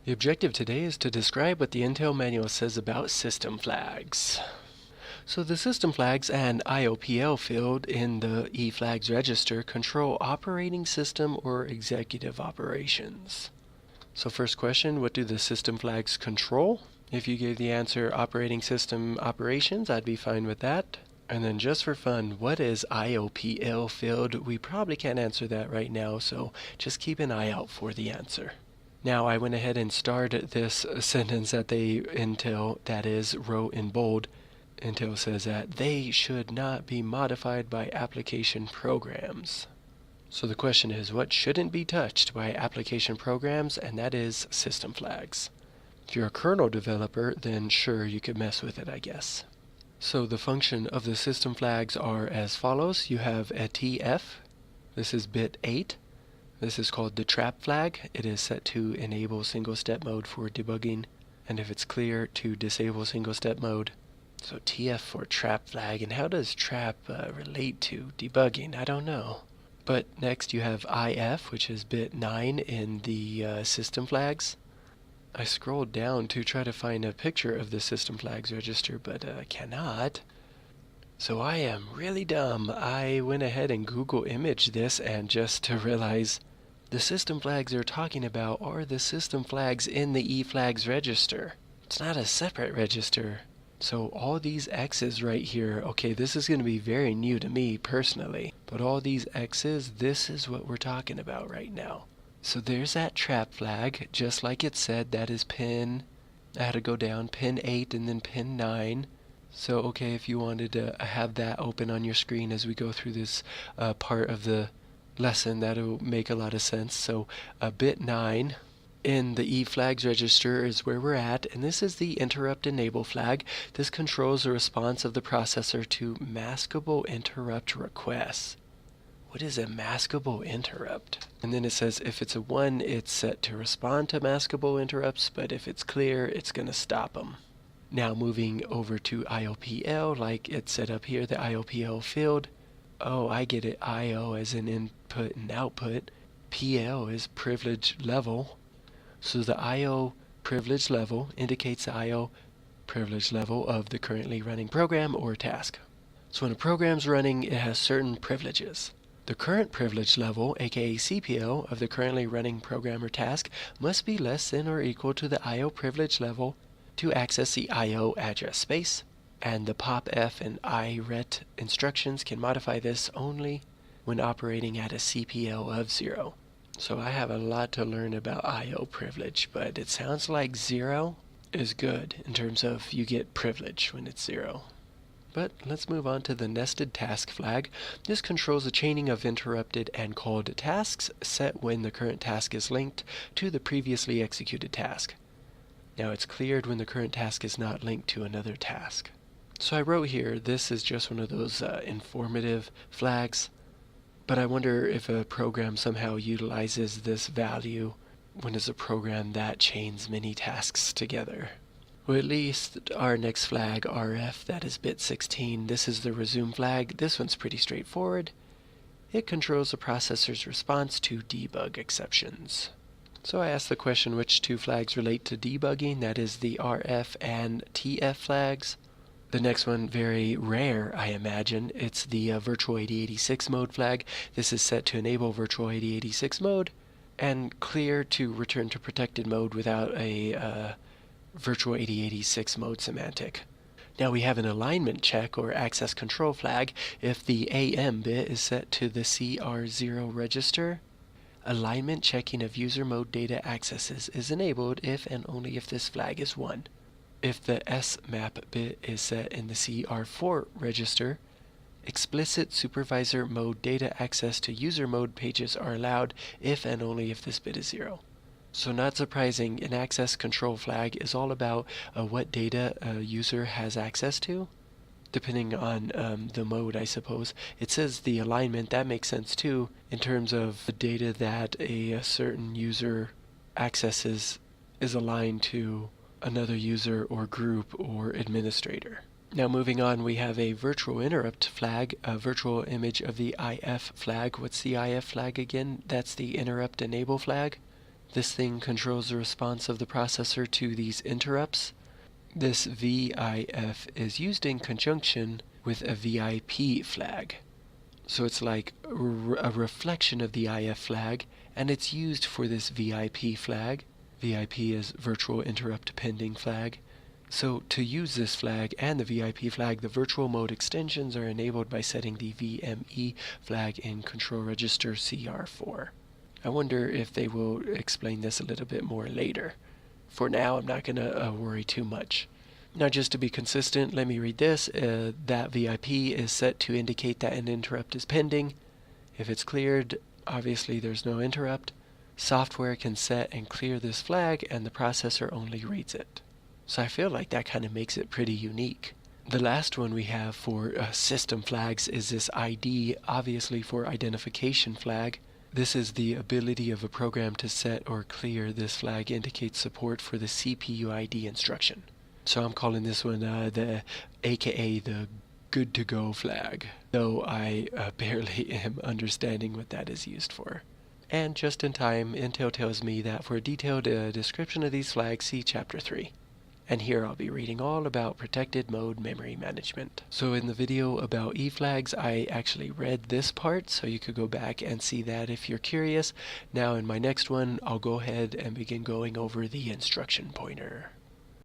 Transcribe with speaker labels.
Speaker 1: The objective today is to describe what the Intel manual says about system flags. So the system flags and IOPL field in the eFlags register control operating system or executive operations. So first question, what do the system flags control? If you gave the answer operating system operations, I'd be fine with that. And then just for fun, what is IOPL field? We probably can't answer that right now, so just keep an eye out for the answer. Now I went ahead and starred this sentence that Intel, that is, wrote in bold. Intel says that they should not be modified by application programs. So the question is, what shouldn't be touched by application programs? And that is system flags. If you're a kernel developer, then sure, you could mess with it, I guess. So the function of the system flags are as follows. You have a TF. This is bit 8. This is called the trap flag. It is set to enable single-step mode for debugging, and if it's clear, to disable single-step mode. So TF for trap flag, and how does trap relate to debugging? I don't know. But next you have IF, which is bit 9 in the system flags. I scrolled down to try to find a picture of the system flags register, but I cannot. So I am really dumb. I went ahead and Google imaged this and just to realize the system flags they're talking about are the system flags in the eFlags register. It's not a separate register. So all these X's right here, okay, this is going to be very new to me personally, but all these X's, this is what we're talking about right now. So there's that trap flag, just like it said, that is pin, I had to go down, pin 8 and then pin 9. So okay, if you wanted to have that open on your screen as we go through this part of the lesson, that'll make a lot of sense. So bit 9 in the eFlags register is where we're at, and this is the interrupt enable flag. This controls the response of the processor to maskable interrupt requests. What is a maskable interrupt? And then it says if it's a 1, it's set to respond to maskable interrupts, but if it's clear, it's going to stop them. Now moving over to IOPL, like it said up here, the IOPL field. Oh, I get it. IO as in input and output. PL is privilege level. So the IO privilege level indicates the IO privilege level of the currently running program or task. So when a program's running, it has certain privileges. The current privilege level, aka CPL, of the currently running program or task must be less than or equal to the IO privilege level to access the IO address space, and the popf and iret instructions can modify this only when operating at a CPL of 0. So I have a lot to learn about IO privilege, but it sounds like 0 is good in terms of you get privilege when it's 0. But let's move on to the nested task flag. This controls the chaining of interrupted and called tasks set when the current task is linked to the previously executed task. Now it's cleared when the current task is not linked to another task. So I wrote here, this is just one of those informative flags, but I wonder if a program somehow utilizes this value when it's a program that chains many tasks together. Well, at least our next flag, RF, that is bit 16, this is the resume flag. This one's pretty straightforward. It controls the processor's response to debug exceptions. So I asked the question, which two flags relate to debugging? That is the RF and TF flags. The next one, very rare, I imagine. It's the Virtual 8086 mode flag. This is set to enable Virtual 8086 mode and clear to return to protected mode without a Virtual 8086 mode semantic. Now we have an alignment check or access control flag. If the AM bit is set to the CR0 register, alignment checking of user mode data accesses is enabled if and only if this flag is 1. If the SMAP bit is set in the CR4 register, explicit supervisor mode data access to user mode pages are allowed if and only if this bit is 0. So not surprising, an access control flag is all about what data a user has access to, depending on the mode, I suppose. It says the alignment, that makes sense too, in terms of the data that a certain user accesses is aligned to another user or group or administrator. Now moving on, we have a virtual interrupt flag, a virtual image of the IF flag. What's the IF flag again? That's the interrupt enable flag. This thing controls the response of the processor to these interrupts. This VIF is used in conjunction with a VIP flag. So it's like a reflection of the IF flag, and it's used for this VIP flag. VIP is Virtual Interrupt Pending flag. So to use this flag and the VIP flag, the virtual mode extensions are enabled by setting the VME flag in control register CR4. I wonder if they will explain this a little bit more later. For now, I'm not going to worry too much. Now, just to be consistent, let me read this. That VIP is set to indicate that an interrupt is pending. If it's cleared, obviously there's no interrupt. Software can set and clear this flag, and the processor only reads it. So I feel like that kind of makes it pretty unique. The last one we have for system flags is this ID, obviously for identification flag. This is the ability of a program to set or clear. This flag indicates support for the CPU ID instruction. So I'm calling this one aka the good to go flag, though I barely am understanding what that is used for. And just in time, Intel tells me that for a detailed description of these flags, see Chapter 3. And here I'll be reading all about protected mode memory management. So in the video about E-flags, I actually read this part, so you could go back and see that if you're curious. Now in my next one, I'll go ahead and begin going over the instruction pointer.